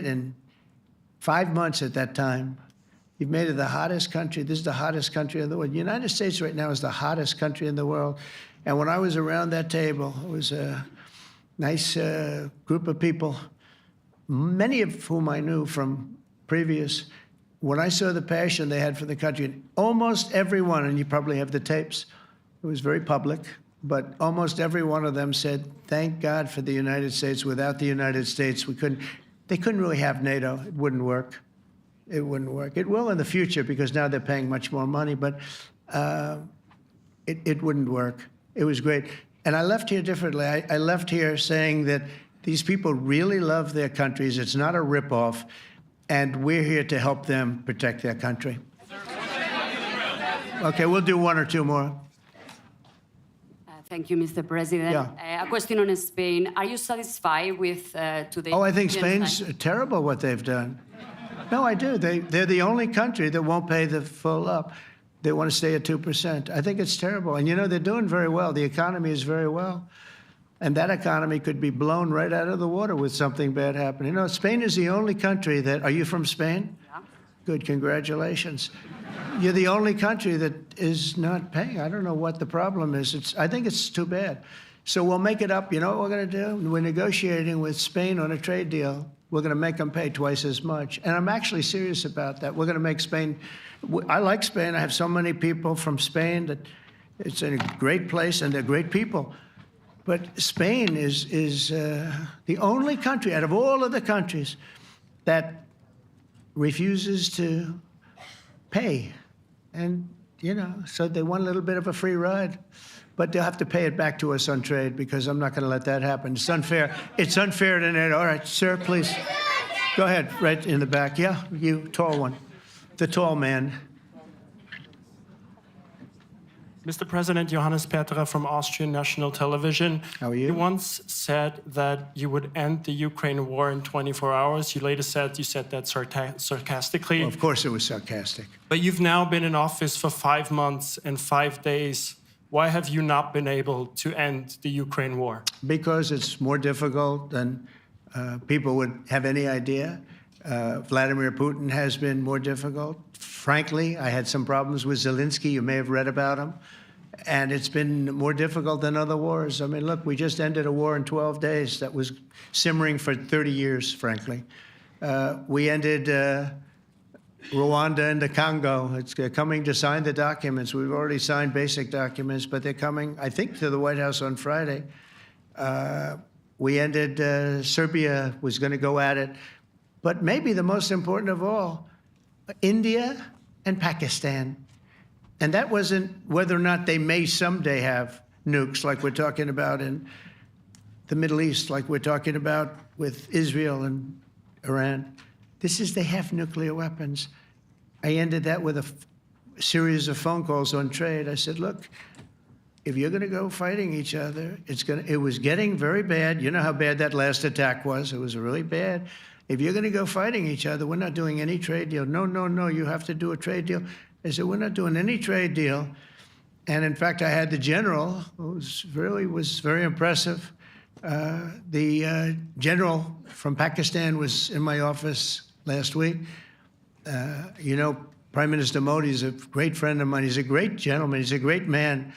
in 5 months at that time. You've made it the hottest country. This is the hottest country in the world. The United States right now is the hottest country in the world. And when I was around that table, it was a nice group of people, many of whom I knew from previous. When I saw the passion they had for the country, almost everyone, and you probably have the tapes, it was very public, but almost every one of them said, thank God for the United States. Without the United States, they couldn't really have NATO. It wouldn't work. It wouldn't work. It will in the future because now they're paying much more money, but it wouldn't work. It was great. And I left here differently. I left here saying that these people really love their countries. It's not a ripoff, and we're here to help them protect their country. Okay, we'll do one or two more. Thank you, Mr. President. Yeah. A question on Spain. Are you satisfied with today? Oh, I think Spain's terrible what they've done. No, I do. They're the only country that won't pay the full up. They want to stay at 2%. I think it's terrible. And, you know, they're doing very well. The economy is very well. And that economy could be blown right out of the water with something bad happening. You know, Spain is the only country that... Are you from Spain? Yeah. Good, congratulations. You're the only country that is not paying. I don't know what the problem is. I think it's too bad. So we'll make it up. You know what we're going to do? We're negotiating with Spain on a trade deal. We're going to make them pay twice as much. And I'm actually serious about that. We're going to make Spain... I like Spain. I have so many people from Spain that it's a great place and they're great people. But Spain is the only country out of all of the countries that refuses to pay. And, you know, so they want a little bit of a free ride. But they'll have to pay it back to us on trade because I'm not going to let that happen. It's unfair. It's unfair to NATO. All right, sir, please. Go ahead, right in the back. Yeah, you, tall one. The tall man. Mr. President, Johannes Petra from Austrian National Television. How are you? You once said that you would end the Ukraine war in 24 hours. You later said you said that sarcastically. Well, of course it was sarcastic. But you've now been in office for 5 months and 5 days. Why have you not been able to end the Ukraine war? Because it's more difficult than people would have any idea. Vladimir Putin has been more difficult. Frankly, I had some problems with Zelensky. You may have read about him. And it's been more difficult than other wars. I mean, look, we just ended a war in 12 days that was simmering for 30 years, frankly. We ended Rwanda and the Congo. It's coming to sign the documents. We've already signed basic documents, but they're coming, I think, to the White House on Friday. We ended, Serbia was going to go at it. But maybe the most important of all, India and Pakistan. And that wasn't whether or not they may someday have nukes like we're talking about in the Middle East, like we're talking about with Israel and Iran. This is they have nuclear weapons. I ended that with a series of phone calls on trade. I said, look, if you're going to go fighting each other, it was getting very bad. You know how bad that last attack was. It was really bad. If you're going to go fighting each other, we're not doing any trade deal. No, no, no, you have to do a trade deal. I said, we're not doing any trade deal. And in fact, I had the general, who was very impressive. The general from Pakistan was in my office last week. You know, Prime Minister Modi is a great friend of mine. He's a great gentleman. He's a great man.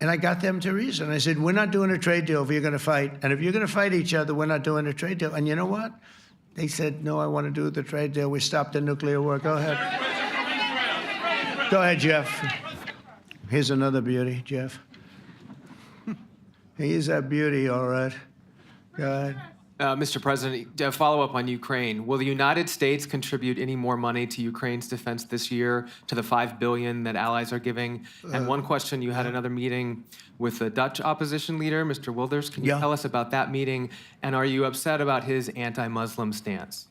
And I got them to reason. I said, we're not doing a trade deal if you're going to fight. And if you're going to fight each other, we're not doing a trade deal. And you know what? They said, no, I want to do the trade deal. We stopped the nuclear war. Go ahead. Go ahead, Jeff. Here's another beauty, Jeff. He's a beauty, all right. Go ahead. Mr. President, a follow-up on Ukraine. Will the United States contribute any more money to Ukraine's defense this year to the $5 billion that allies are giving? And one question, you had another meeting with the Dutch opposition leader, Mr. Wilders. Can you tell us about that meeting? And are you upset about his anti-Muslim stance?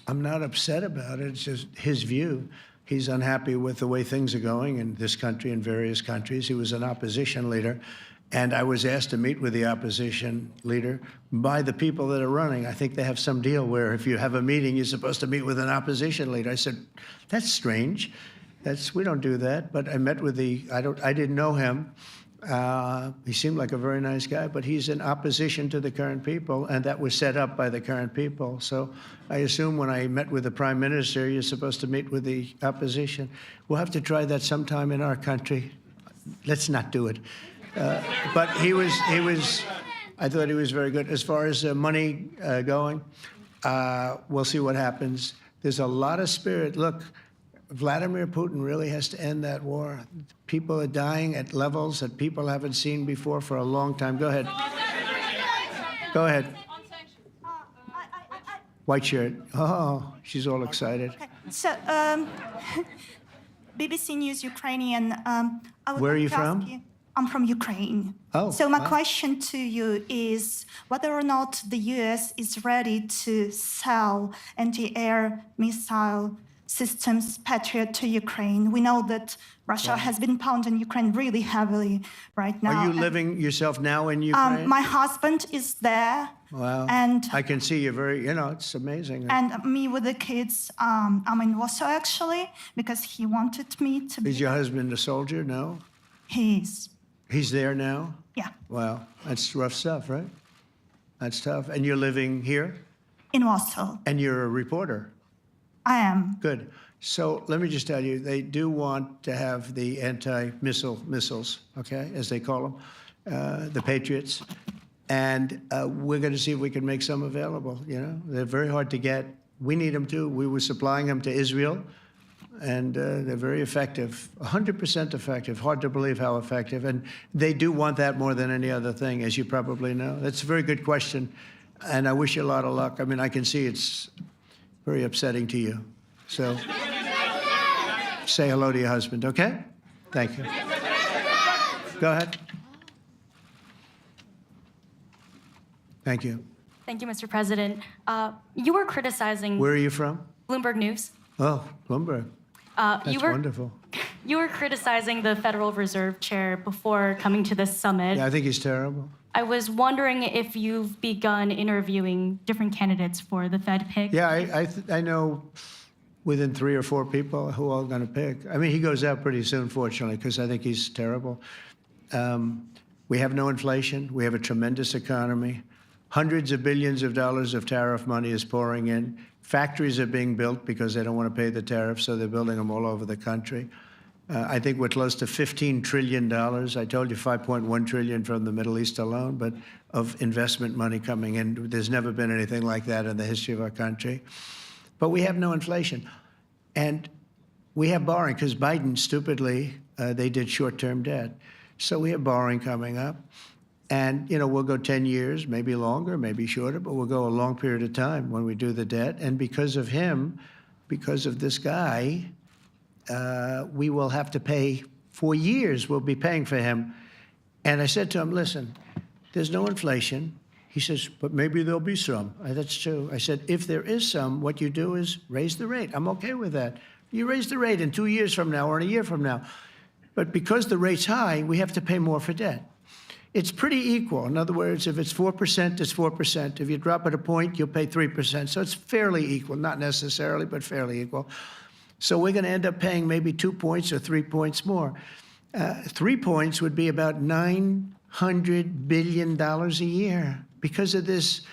I'm not upset about it. It's just his view. He's unhappy with the way things are going in this country and various countries. He was an opposition leader. And I was asked to meet with the opposition leader by the people that are running. I think they have some deal where if you have a meeting, you're supposed to meet with an opposition leader. I said, that's strange. We don't do that. But I met with I didn't know him. He seemed like a very nice guy, but he's in opposition to the current people, and that was set up by the current people. So I assume when I met with the prime minister, you're supposed to meet with the opposition. We'll have to try that sometime in our country. Let's not do it. But I thought he was very good. As far as money going, we'll see what happens. There's a lot of spirit. Look, Vladimir Putin really has to end that war. People are dying at levels that people haven't seen before for a long time. Go ahead. Go ahead. White shirt. Oh, she's all excited. Okay. So, BBC News Ukrainian. I would Where are like you to ask from? you- I'm from Ukraine. Oh, So my wow. question to you is whether or not the US is ready to sell anti-air missile systems Patriot to Ukraine. We know that Russia has been pounding Ukraine really heavily right now. Are you And, living yourself now in Ukraine? my husband is there. Wow. And I can see you're very, it's amazing. and me with the kids. I'm in Warsaw actually because he wanted me to be. Is your husband a soldier? No? He's He's there now? yeah Wow. That's rough stuff, right? That's tough. And you're living here? in Warsaw. And you're a reporter? I am. Good. So let me just tell you, they do want to have the missiles, okay, as they call them, the Patriots. And we're going to see if we can make some available, They're very hard to get. We need them too. We were supplying them to Israel, and they're very effective, 100% effective. Hard to believe how effective. And they do want that more than any other thing, as you probably know. That's a very good question, and I wish you a lot of luck. I mean, I can see it's very upsetting to you. So say hello to your husband, okay? Thank you. Go ahead. Thank you. Thank you, Mr. President. You were criticizing Where are you from? Bloomberg News. Oh, Bloomberg. That's You were wonderful. you were criticizing the Federal Reserve Chair before coming to this summit. Yeah, I think he's terrible. I was wondering if you've begun interviewing different candidates for the Fed pick. Yeah, I know within 3 or 4 people who are going to pick. I mean, he goes out pretty soon, fortunately, because I think he's terrible. We have no inflation. We have a tremendous economy. Hundreds of billions of dollars of tariff money is pouring in. Factories are being built because they don't want to pay the tariffs, so they're building them all over the country. I think we're close to $15 trillion. I told you $5.1 trillion from the Middle East alone, but of investment money coming in. There's never been anything like that in the history of our country. But we have no inflation. And we have borrowing because Biden, stupidly, they did short-term debt. So we have borrowing coming up. And, we'll go 10 years, maybe longer, maybe shorter, but we'll go a long period of time when we do the debt. And because of him, because of this guy, we will have to pay for years. We'll be paying for him. And I said to him, listen, there's no inflation. He says, but maybe there'll be some. That's true. I said, if there is some, what you do is raise the rate. I'm okay with that. You raise the rate in 2 years from now or in a year from now. But because the rate's high, we have to pay more for debt. It's pretty equal. In other words, if it's 4%, it's 4%. If you drop it a point, you'll pay 3%. So it's fairly equal, not necessarily, but fairly equal. So we're going to end up paying maybe 2 points or 3 points more. 3 points would be about $900 billion a year because of this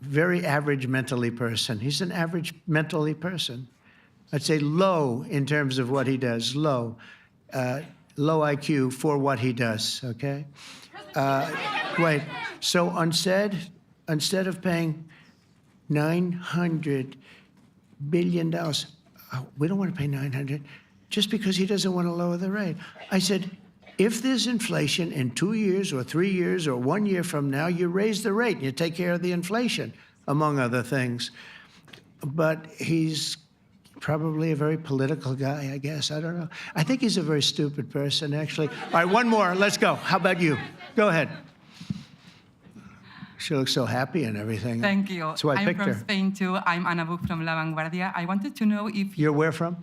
very average mentally person. He's an average mentally person. I'd say low in terms of what he does, low. Low IQ for what he does, okay? Wait, so instead of paying $900 billion, we don't want to pay 900 just because he doesn't want to lower the rate. I said, if there's inflation in 2 years or 3 years or 1 year from now, you raise the rate and you take care of the inflation, among other things. But he's probably a very political guy, I guess. I don't know. I think he's a very stupid person, actually. All right, one more. Let's go. How about you? Go ahead. She looks so happy and everything. Thank you. That's why I I'm picked from her. Spain too. I'm Ana Buch from La Vanguardia. I wanted to know if You're where from?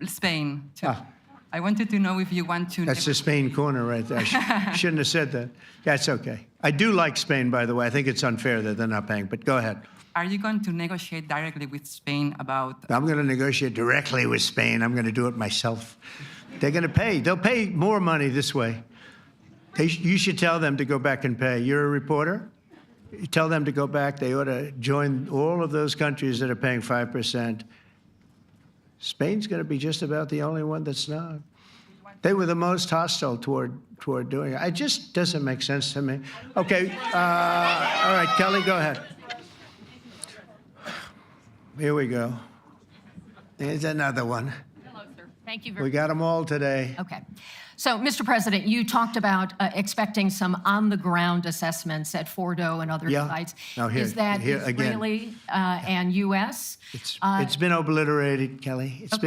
Spain too. Ah. I wanted to know if you want to. That's the Spain corner right there. Shouldn't have said that. That's okay. I do like Spain, by the way. I think it's unfair that they're not paying, but go ahead. Are you going to negotiate directly with Spain about? I'm going to negotiate directly with Spain. I'm going to do it myself. They're going to pay. They'll pay more money this way. You should tell them to go back and pay. You're a reporter? You tell them to go back. They ought to join all of those countries that are paying 5%. Spain's going to be just about the only one that's not. They were the most hostile toward doing it. It just doesn't make sense to me. Okay, all right, Kelly, go ahead. Here we go. Here's another one. Hello, sir. Thank you We very got them all today. Okay. So, Mr. President, you talked about expecting some on-the-ground assessments at Fordo and other Yeah. sites. Now here- Is that here again. Israeli and U.S.? It's been obliterated, Kelly. It's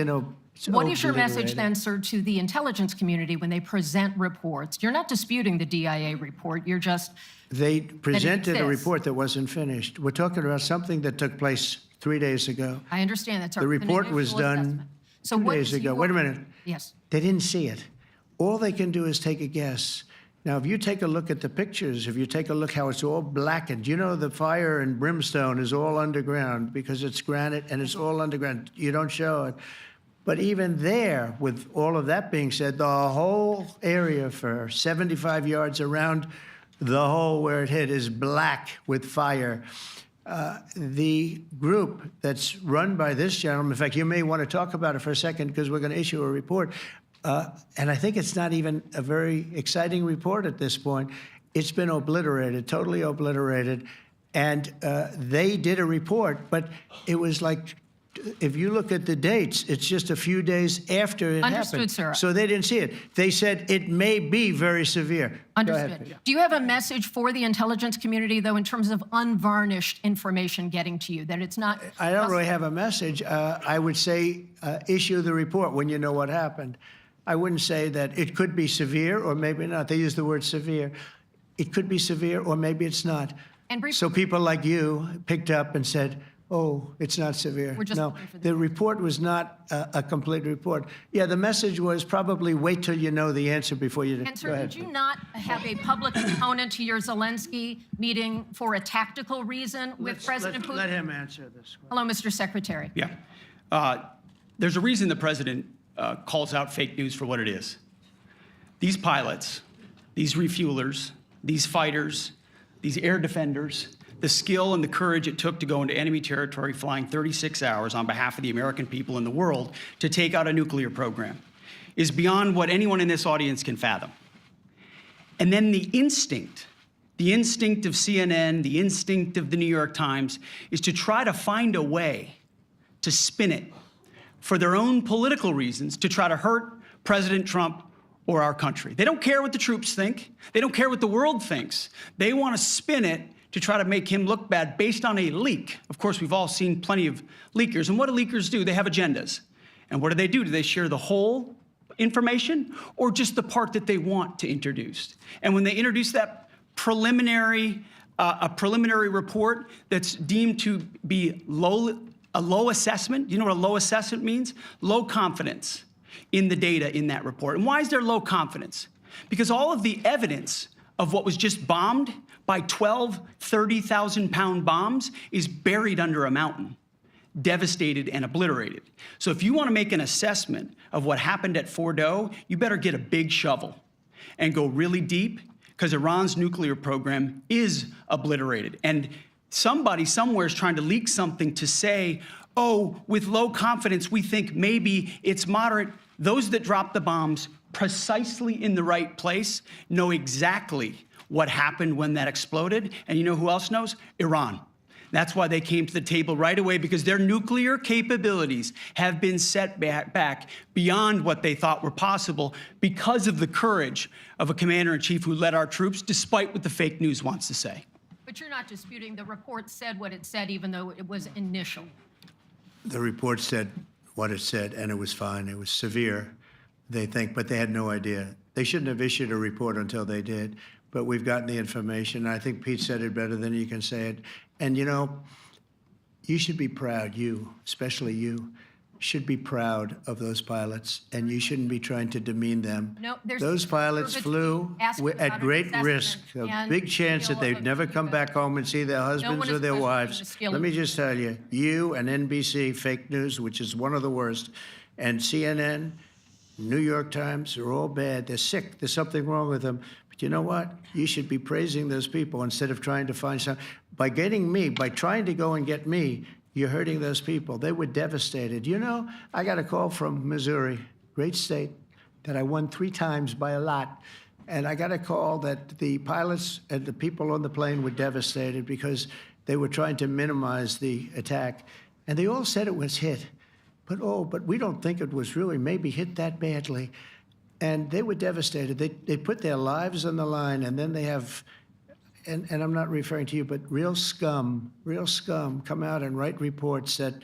What is your message obliterated. then, sir, to the intelligence community when they present reports? You're not disputing the DIA report. You're just They presented a exists. report that wasn't finished. We're talking about something that took place 3 days ago. I understand that's The report was initial done assessment. So 2 what days is ago. your- Wait a minute. Yes. They didn't see it. All they can do is take a guess. Now, if you take a look at the pictures, if you take a look how it's all blackened, you know the fire and brimstone is all underground because it's granite and it's all underground. You don't show it. But even there, with all of that being said, the whole area for 75 yards around the hole where it hit is black with fire. The group that's run by this gentleman, in fact, you may want to talk about it for a second because we're going to issue a report. And I think it's not even a very exciting report at this point. It's been obliterated, totally obliterated. And they did a report, but it was like, if you look at the dates, it's just a few days after it Understood, happened. sir. So they didn't see it. They said it may be very severe. Go ahead, Understood. Peter. Do you have a message for the intelligence community, though, in terms of unvarnished information getting to you, that it's not... I don't really have a message. I would say issue the report when you know what happened. I wouldn't say that it could be severe or maybe not. They use the word severe. It could be severe or maybe it's not. And briefly- So people like you picked up and said, oh, it's not severe. We're just no, looking for the- the report was not a complete report. Yeah, the message was probably wait till you know the answer before you... And Go sir, ahead. did you not have a public component to your Zelensky meeting for a tactical reason with President Putin? Let him answer this one. Hello, Mr. Secretary. Yeah. There's a reason the president calls out fake news for what it is. These pilots, these refuelers, these fighters, these air defenders, the skill and the courage it took to go into enemy territory flying 36 hours on behalf of the American people and the world to take out a nuclear program is beyond what anyone in this audience can fathom. And then the instinct of CNN, the instinct of the New York Times, is to try to find a way to spin it for their own political reasons to try to hurt President Trump or our country. They don't care what the troops think. They don't care what the world thinks. They want to spin it to try to make him look bad based on a leak. Of course, we've all seen plenty of leakers. And what do leakers do? They have agendas. And what do? Do they share the whole information or just the part that they want to introduce? And when they introduce that preliminary, a preliminary report that's deemed to be a low assessment, you know what a low assessment means? Low confidence in the data in that report. And why is there low confidence? Because all of the evidence of what was just bombed by 12 30,000-pound bombs is buried under a mountain, devastated and obliterated. So if you want to make an assessment of what happened at Fordo, you better get a big shovel and go really deep, because Iran's nuclear program is obliterated. And somebody somewhere is trying to leak something to say, oh, with low confidence, we think maybe it's moderate. Those that dropped the bombs precisely in the right place know exactly what happened when that exploded. And you know who else knows? Iran. That's why they came to the table right away, because their nuclear capabilities have been set back beyond what they thought were possible because of the courage of a commander-in-chief who led our troops, despite what the fake news wants to say. But you're not disputing the report said what it said, even though it was initial. The report said what it said, and it was fine. It was severe, they think, but they had no idea. They shouldn't have issued a report until they did, but we've gotten the information. I think Pete said it better than you can say it. And, you know, you should be proud, you, especially you, should be proud of those pilots, and you shouldn't be trying to demean them. No, there's those pilots flew at great risk, a big chance that they'd never come back home and see their husbands or their wives. Let me just tell you, you and NBC, fake news, which is one of the worst, and CNN, New York Times, are all bad. They're sick. There's something wrong with them. But you know what? You should be praising those people instead of trying to find some. By trying to go and get me, you're hurting those people. They were devastated. You know, I got a call from Missouri, great state, that I won 3 times by a lot. And I got a call that the pilots and the people on the plane were devastated because they were trying to minimize the attack. And they all said it was hit. But we don't think it was really maybe hit that badly. And they were devastated. They put their lives on the line, and then they have, and I'm not referring to you, but real scum come out and write reports that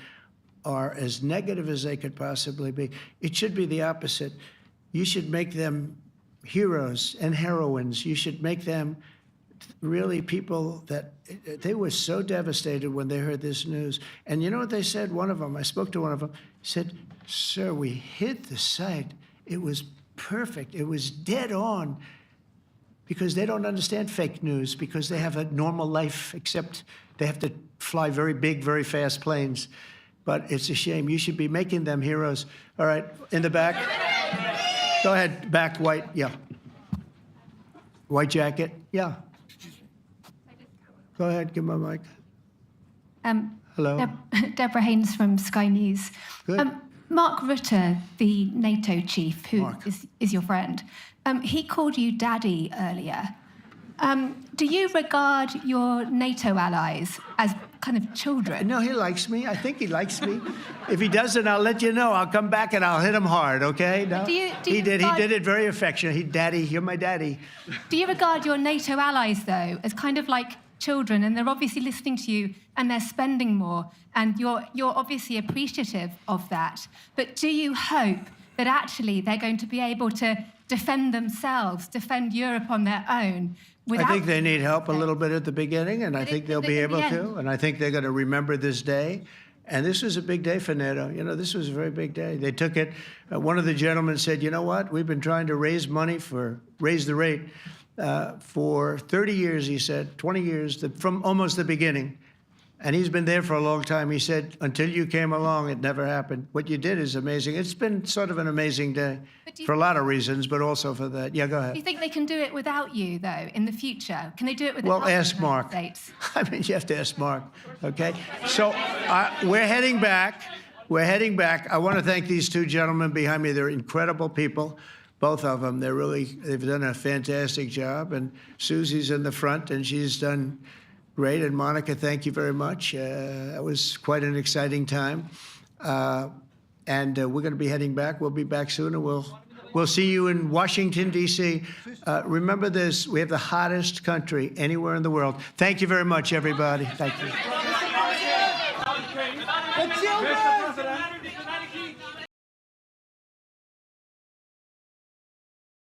are as negative as they could possibly be. It should be the opposite. You should make them heroes and heroines. You should make them really people that they were so devastated when they heard this news. And you know what they said? One of them, I spoke to one of them, said, "Sir, we hit the site. It was perfect. It was dead on," because they don't understand fake news, because they have a normal life, except they have to fly very big, very fast planes. But it's a shame. You should be making them heroes. All right, in the back. Go ahead, back, white, yeah. White jacket, yeah. Go ahead, give my mic. Hello. Deborah Haynes from Sky News. Good. Mark Rutte, the NATO chief, who Mark. is your friend, he called you daddy earlier. Do you regard your NATO allies as kind of children? No, he likes me. I think he likes me. If he doesn't, I'll let you know. I'll come back and I'll hit him hard, okay? No? Do you He did regard- it very affectionate. Daddy, you're my daddy. Do you regard your NATO allies, though, as kind of like children, and they're obviously listening to you and they're spending more, and you're obviously appreciative of that, but do you hope that actually they're going to be able to defend themselves, defend Europe on their own? I think they need help a little bit at the beginning, and I think they'll be able to, and I think they're going to remember this day. And this was a big day for NATO. You know, this was a very big day. They took it. One of the gentlemen said, "You know what? We've been trying to raise the rate for 30 years," he said, 20 years, from almost the beginning. And he's been there for a long time. He said, "Until you came along, it never happened. What you did is amazing." It's been sort of an amazing day for a lot of reasons, but also for that. Yeah, go Do you ahead. think they can do it without you, though, in the future? Can they do it without Well, ask the United Mark. States? I mean, you have to ask Mark, okay? So we're heading back. I want to thank these 2 gentlemen behind me. They're incredible people, both of them. They've done a fantastic job. And Susie's in the front, and she's done great. And Monica, thank you very much. It was quite an exciting time. And we're going to be heading back. We'll be back soon, and we'll see you in Washington, D.C. Remember this, we have the hottest country anywhere in the world. Thank you very much, everybody. Thank you.